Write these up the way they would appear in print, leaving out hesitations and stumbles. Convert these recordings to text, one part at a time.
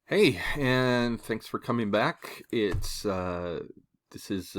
Hey, and thanks for coming back. This is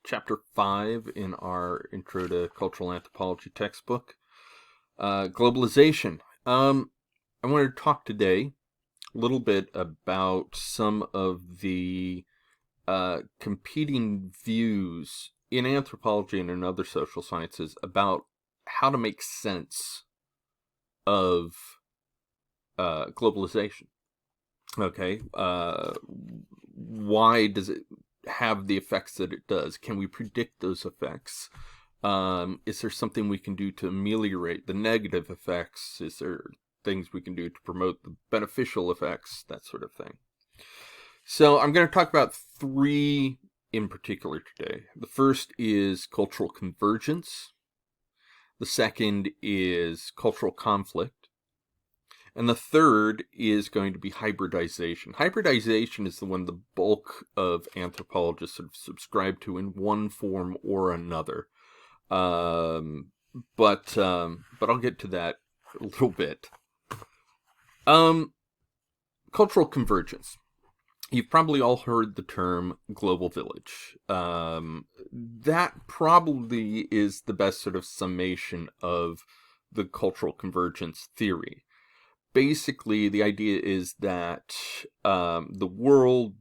chapter 5 in our Intro to Cultural Anthropology textbook, Globalization. I wanted to talk today a little bit about some of the competing views in anthropology and in other social sciences about how to make sense of globalization. Okay. Why does it have the effects that it does? Can we predict those effects? Is there something we can do to ameliorate the negative effects? Is there things we can do to promote the beneficial effects? That sort of thing. So I'm going to talk about three in particular today. The first is cultural convergence. The second is cultural conflict. And the third is going to be hybridization. Hybridization is the one the bulk of anthropologists sort of subscribe to in one form or another. But I'll get to that a little bit. Cultural convergence. You've probably all heard the term global village. That probably is the best sort of summation of the cultural convergence theory. Basically, the idea is that the world,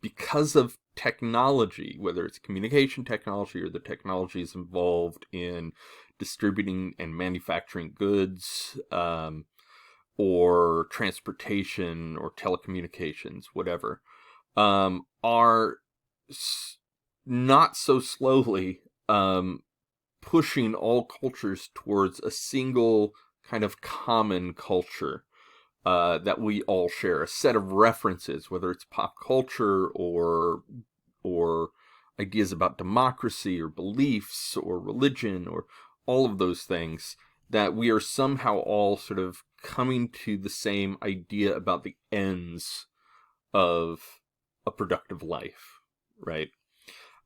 because of technology, whether it's communication technology or the technologies involved in distributing and manufacturing goods, or transportation or telecommunications, whatever, are not so slowly pushing all cultures towards a single kind of common culture that we all share, a set of references, whether it's pop culture or ideas about democracy or beliefs or religion or all of those things, that we are somehow all sort of coming to the same idea about the ends of a productive life, right?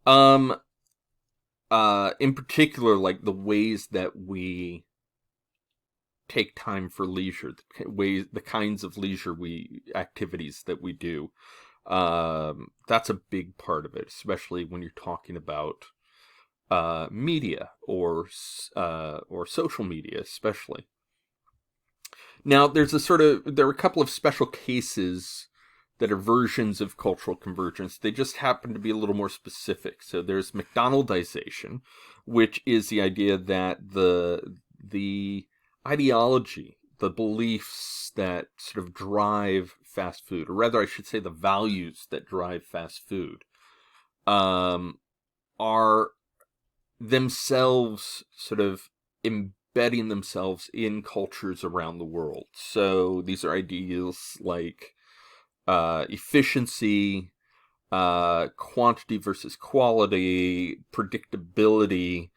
In particular, like the ways that we take time for leisure, the kinds of leisure activities that we do. That's a big part of it, especially when you're talking about media or social media, especially. Now, there are a couple of special cases that are versions of cultural convergence. They just happen to be a little more specific. So there's McDonaldization, which is the idea that the ideology, the beliefs that sort of drive fast food, or rather, I should say, the values that drive fast food, are themselves sort of embedding themselves in cultures around the world. So these are ideas like efficiency, quantity versus quality, predictability,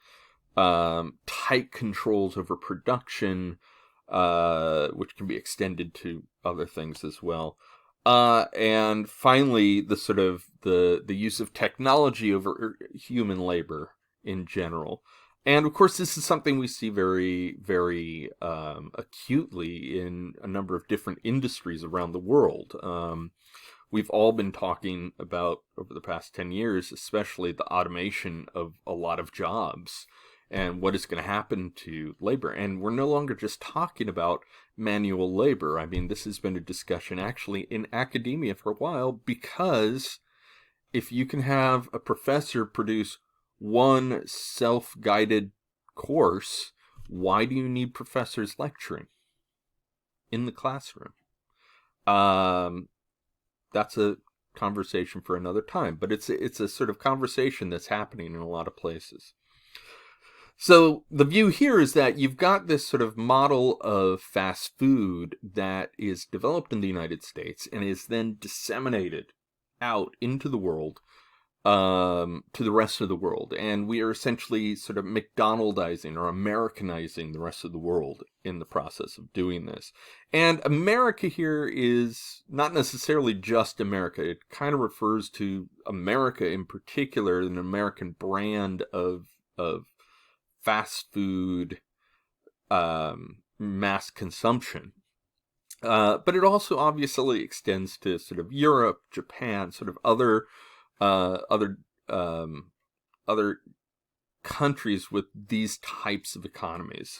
tight controls over production, which can be extended to other things as well. And finally, the use of technology over human labor in general. And of course, this is something we see very, very acutely in a number of different industries around the world. We've all been talking about, over the past 10 years, especially the automation of a lot of jobs and what is going to happen to labor. And we're no longer just talking about manual labor. I mean, this has been a discussion actually in academia for a while, because if you can have a professor produce one self-guided course, why do you need professors lecturing in the classroom? That's a conversation for another time, but it's a sort of conversation that's happening in a lot of places. So the view here is that you've got this sort of model of fast food that is developed in the United States and is then disseminated out into the world, to the rest of the world. And we are essentially sort of McDonaldizing or Americanizing the rest of the world in the process of doing this. And America here is not necessarily just America. It kind of refers to America in particular, an American brand of fast food mass consumption. But it also obviously extends to sort of Europe, Japan, sort of uh, other um, other countries with these types of economies.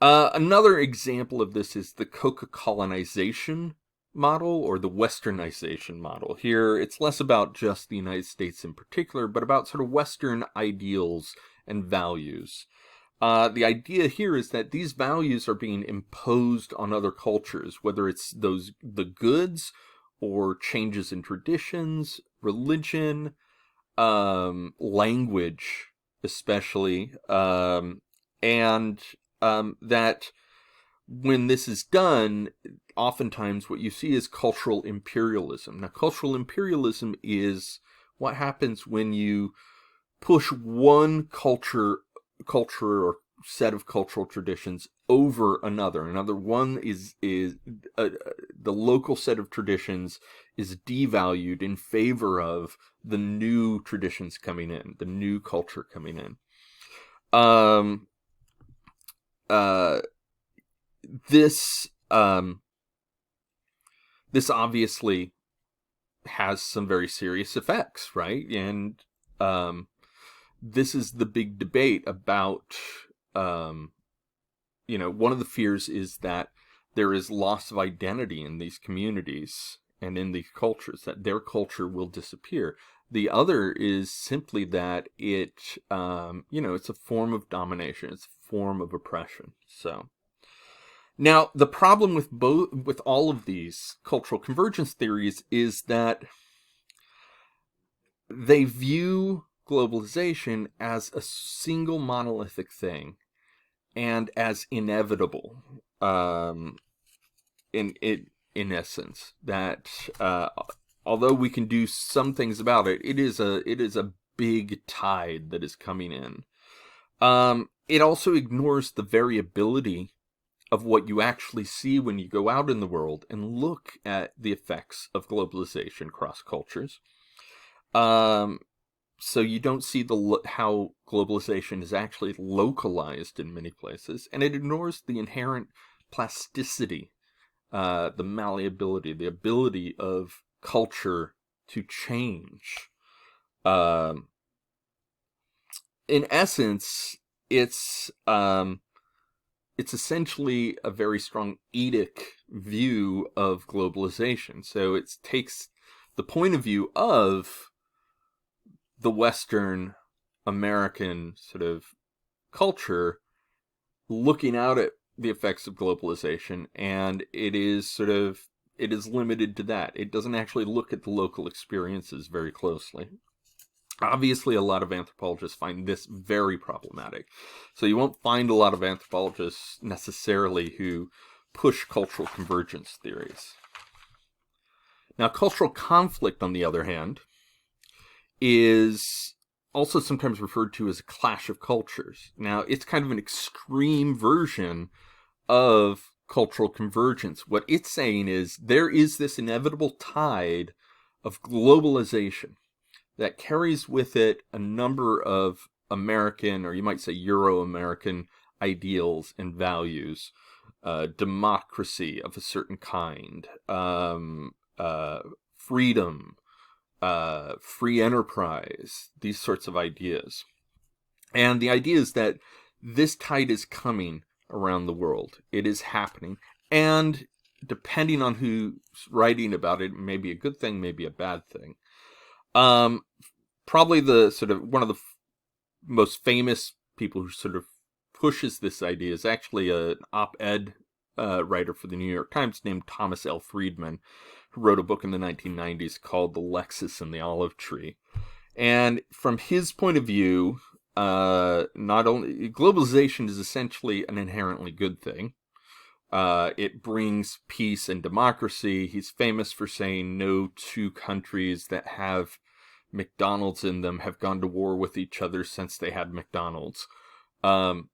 Another example of this is the Coca-colonization model or the westernization model. Here, it's less about just the United States in particular, but about sort of Western ideals and values. The idea here is that these values are being imposed on other cultures, whether it's the goods or changes in traditions, religion, language, especially, and that when this is done, oftentimes what you see is cultural imperialism. Now, cultural imperialism is what happens when you push one culture or set of cultural traditions over another. Another one is the local set of traditions is devalued in favor of the new traditions coming in, the new culture coming in. Um, uh, this this obviously has some very serious effects, right? And this is the big debate about, one of the fears is that there is loss of identity in these communities and in these cultures, that their culture will disappear. The other is simply that it's a form of domination, it's a form of oppression. So now the problem with all of these cultural convergence theories is that they view globalization as a single monolithic thing and as inevitable, in essence, that although we can do some things about it, it is a big tide that is coming in. It also ignores the variability of what you actually see when you go out in the world and look at the effects of globalization across cultures. So you don't see how globalization is actually localized in many places, and it ignores the inherent plasticity, the malleability, the ability of culture to change. In essence, it's essentially a very strong Oedic view of globalization. So it takes the point of view of the Western American sort of culture looking out at the effects of globalization, and it is limited to that. It doesn't actually look at the local experiences very closely. Obviously, a lot of anthropologists find this very problematic. So you won't find a lot of anthropologists necessarily who push cultural convergence theories. Now, cultural conflict, on the other hand, is also sometimes referred to as a clash of cultures. Now, it's kind of an extreme version of cultural convergence. What it's saying is there is this inevitable tide of globalization that carries with it a number of American, or you might say Euro-American, ideals and values. Democracy of a certain kind, freedom, free enterprise, these sorts of ideas. And the idea is that this tide is coming around the world. It is happening. And depending on who's writing about it, it may be a good thing, maybe a bad thing. Probably the sort of one of the most famous people who sort of pushes this idea is actually an op-ed writer for the New York Times named Thomas L. Friedman, who wrote a book in the 1990s called The Lexus and the Olive Tree. And from his point of view, not only globalization is essentially an inherently good thing. It brings peace and democracy. He's famous for saying no two countries that have McDonald's in them have gone to war with each other since they had McDonald's. Factually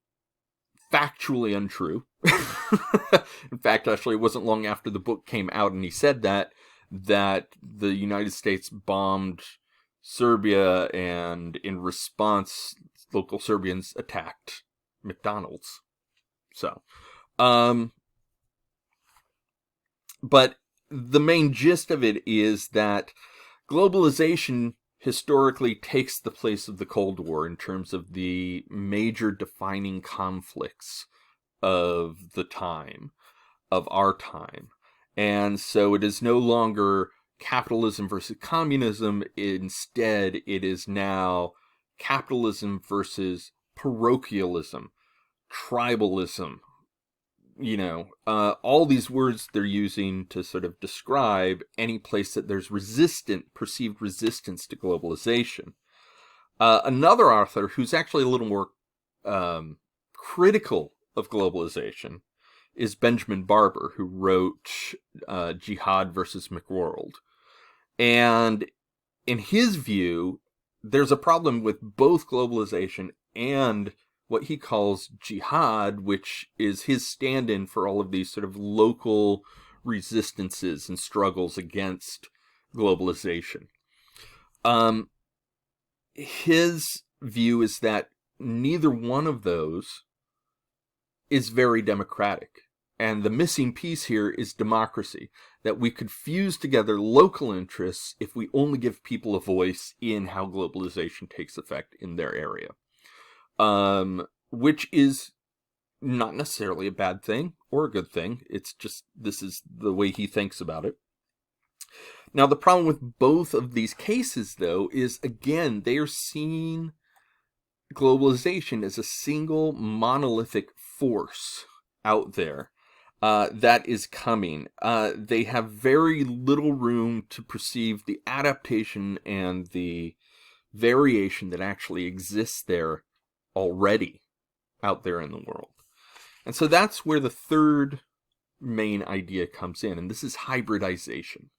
untrue. In fact, actually, it wasn't long after the book came out and he said that the United States bombed Serbia, and in response, local Serbians attacked McDonald's. So, But the main gist of it is that globalization historically takes the place of the Cold War in terms of the major defining conflicts of the time, of our time. And so it is no longer capitalism versus communism. Instead, it is now capitalism versus parochialism, tribalism, all these words they're using to sort of describe any place that there's perceived resistance to globalization. Another author who's actually a little more critical of globalization is Benjamin Barber, who wrote Jihad versus McWorld. And in his view, there's a problem with both globalization and what he calls jihad, which is his stand-in for all of these sort of local resistances and struggles against globalization. His view is that neither one of those is very democratic. And the missing piece here is democracy, that we could fuse together local interests if we only give people a voice in how globalization takes effect in their area. Which is not necessarily a bad thing or a good thing. It's just, this is the way he thinks about it. Now, the problem with both of these cases, though, is, again, they are seeing globalization as a single monolithic force out there that is coming. They have very little room to perceive the adaptation and the variation that actually exists there already out there in the world. And so that's where the third main idea comes in, and this is hybridization.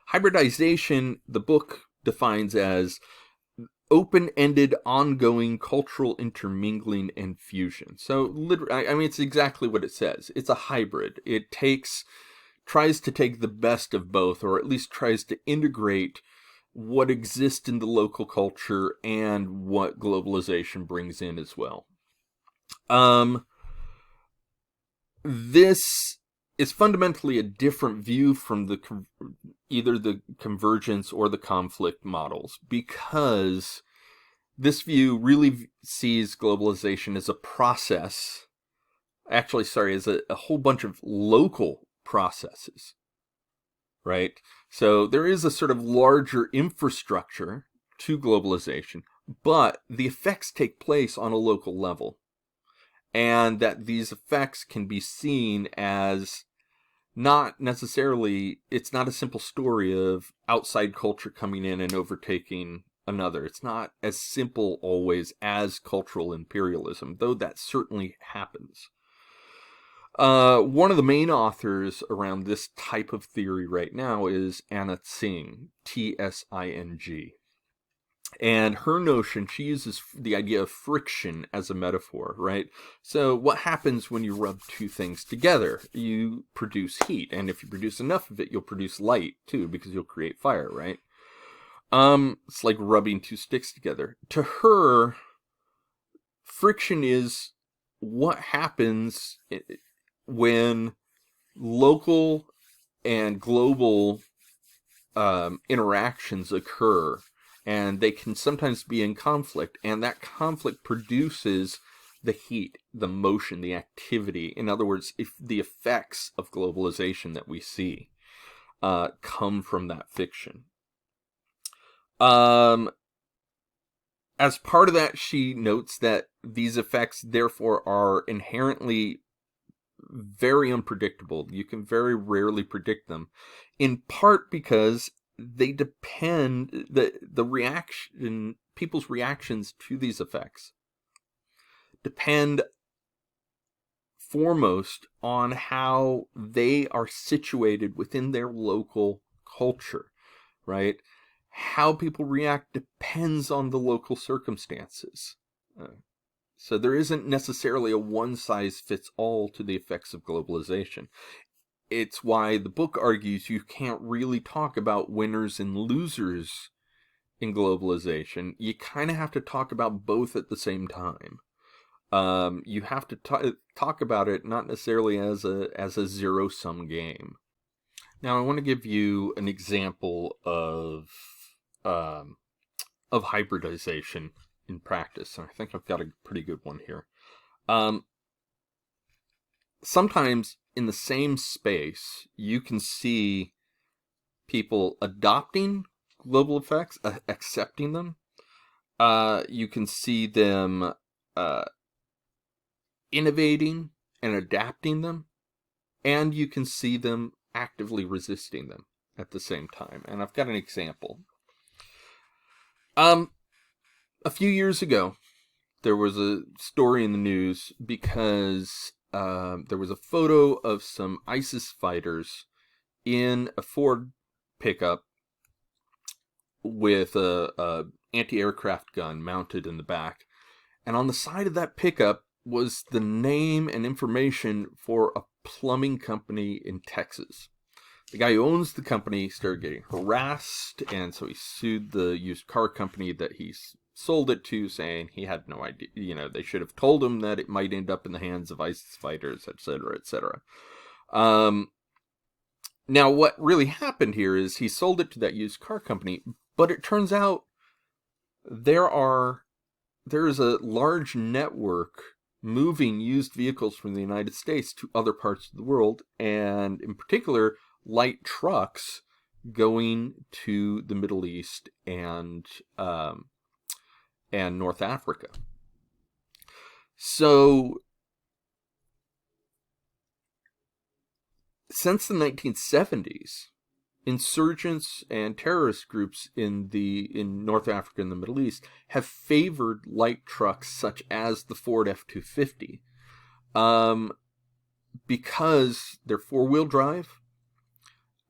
Hybridization, the book defines as open-ended, ongoing cultural intermingling and fusion. So, it's exactly what it says. It's a hybrid. It tries to take the best of both, or at least tries to integrate what exists in the local culture and what globalization brings in as well. This is fundamentally a different view from either the convergence or the conflict models, because this view really sees globalization as a process, as a whole bunch of local processes, right? So there is a sort of larger infrastructure to globalization, but the effects take place on a local level. And that these effects can be seen as not necessarily, it's not a simple story of outside culture coming in and overtaking another. It's not as simple always as cultural imperialism, though that certainly happens. One of the main authors around this type of theory right now is Anna Tsing, Tsing. And her notion, she uses the idea of friction as a metaphor, right? So what happens when you rub two things together? You produce heat, and if you produce enough of it, you'll produce light too, because you'll create fire, right? It's like rubbing two sticks together. To her, friction is what happens when local and global interactions occur. And they can sometimes be in conflict, and that conflict produces the heat, the motion, the activity. In other words, if the effects of globalization that we see come from that fiction. As part of that, she notes that these effects, therefore, are inherently very unpredictable. You can very rarely predict them, in part because they depend, the reaction, people's reactions to these effects depend foremost on how they are situated within their local culture, right? How people react depends on the local circumstances. So there isn't necessarily a one-size-fits-all to the effects of globalization. It's why the book argues you can't really talk about winners and losers in globalization. You kind of have to talk about both at the same time. You have to talk about it not necessarily as a zero-sum game. Now, I want to give you an example um, of hybridization in practice, and I think I've got a pretty good one here. Um, Sometimes in the same space, you can see people adopting global effects, accepting them. You can see them uh, innovating and adapting them, and you can see them actively resisting them at the same time. And I've got an example. A few years ago, there was a story in the news because there was a photo of some ISIS fighters in a Ford pickup with a anti-aircraft gun mounted in the back. And on the side of that pickup was the name and information for a plumbing company in Texas. The guy who owns the company started getting harassed, and so he sued the used car company that he sold it to, saying he had no idea, they should have told him that it might end up in the hands of ISIS fighters, etc., etc. Now, what really happened here is he sold it to that used car company, but it turns out there is a large network moving used vehicles from the United States to other parts of the world, and in particular, light trucks going to the Middle East and North Africa. So, since the 1970s, insurgents and terrorist groups in North Africa and the Middle East have favored light trucks such as the Ford F-250 because they're four-wheel drive.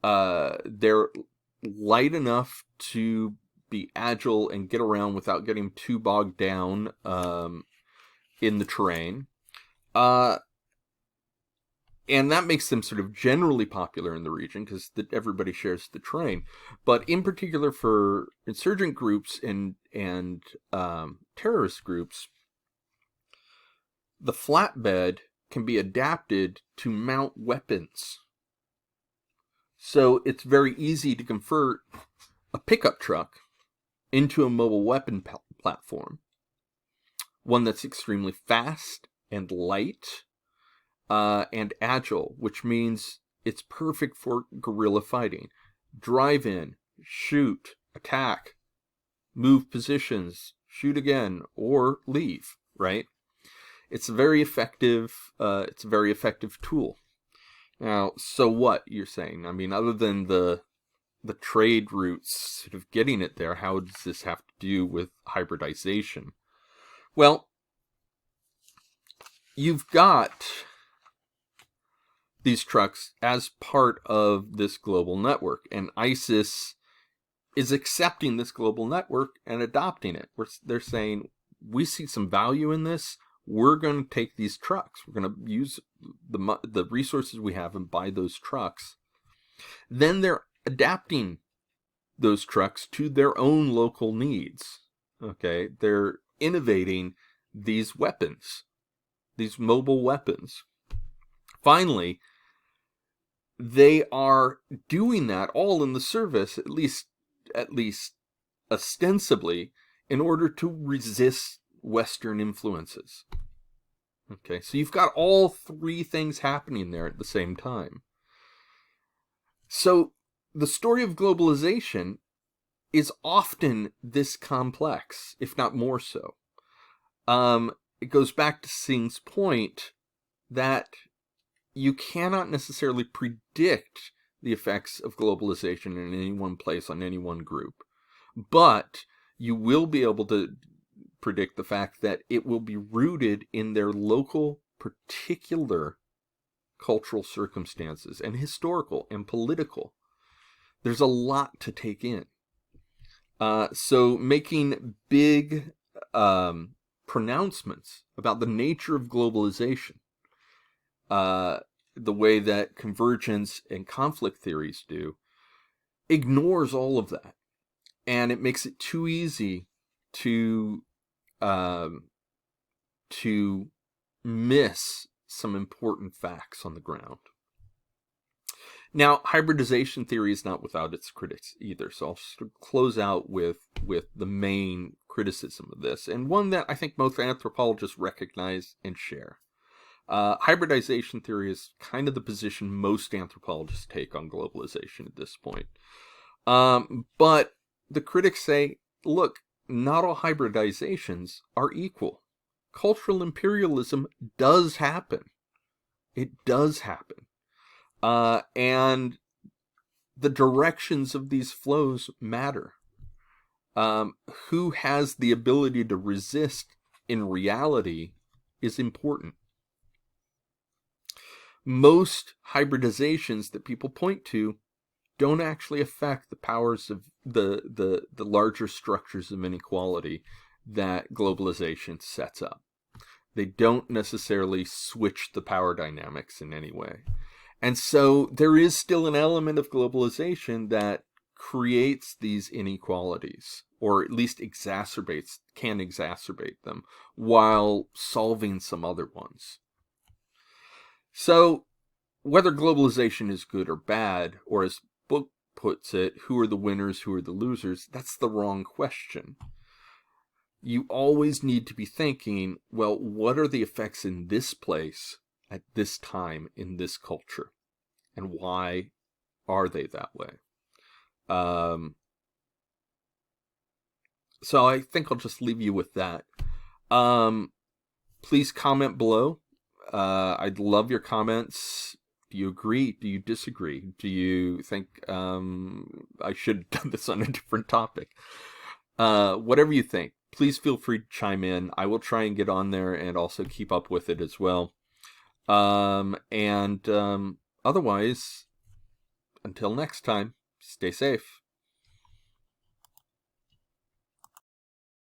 They're light enough to be agile and get around without getting too bogged down in the terrain. And that makes them sort of generally popular in the region because everybody shares the terrain. But in particular for insurgent groups and terrorist groups, the flatbed can be adapted to mount weapons. So it's very easy to convert a pickup truck into a mobile weapon platform. One that's extremely fast and light and agile, which means it's perfect for guerrilla fighting. Drive in, shoot, attack, move positions, shoot again, or leave, right? It's a very effective tool. Now, so what, you're saying? I mean, other than the trade routes sort of getting it there, how does this have to do with hybridization? Well, you've got these trucks as part of this global network, and ISIS is accepting this global network and adopting it. They're saying, we see some value in this. We're going to take these trucks. We're going to use the resources we have and buy those trucks. Then they're adapting those trucks to their own local needs. Okay, they're innovating these weapons, these mobile weapons. Finally, they are doing that all in the service, at least ostensibly, in order to resist Western influences. Okay, so you've got all three things happening there at the same time. So the story of globalization is often this complex, if not more so. It goes back to Singh's point that you cannot necessarily predict the effects of globalization in any one place on any one group, but you will be able to predict the fact that it will be rooted in their local, particular cultural circumstances and historical and political. There's a lot to take in. So making big pronouncements about the nature of globalization, the way that convergence and conflict theories do, ignores all of that. And it makes it too easy to miss some important facts on the ground. Now, hybridization theory is not without its critics either, so I'll sort of close out with the main criticism of this, and one that I think most anthropologists recognize and share. Hybridization theory is kind of the position most anthropologists take on globalization at this point. But the critics say, look, not all hybridizations are equal. Cultural imperialism does happen. It does happen. And the directions of these flows matter. Who has the ability to resist in reality is important. Most hybridizations that people point to don't actually affect the powers of the larger structures of inequality that globalization sets up. They don't necessarily switch the power dynamics in any way. And so there is still an element of globalization that creates these inequalities, or at least can exacerbate them, while solving some other ones. So whether globalization is good or bad, or as book puts it, who are the winners, who are the losers, that's the wrong question. You always need to be thinking, well, what are the effects in this place at this time in this culture? And why are they that way? So I think I'll just leave you with that. Please comment below. I'd love your comments. Do you agree? Do you disagree? Do you think I should have done this on a different topic? Whatever you think, please feel free to chime in. I will try and get on there and also keep up with it as well. Otherwise, until next time, stay safe.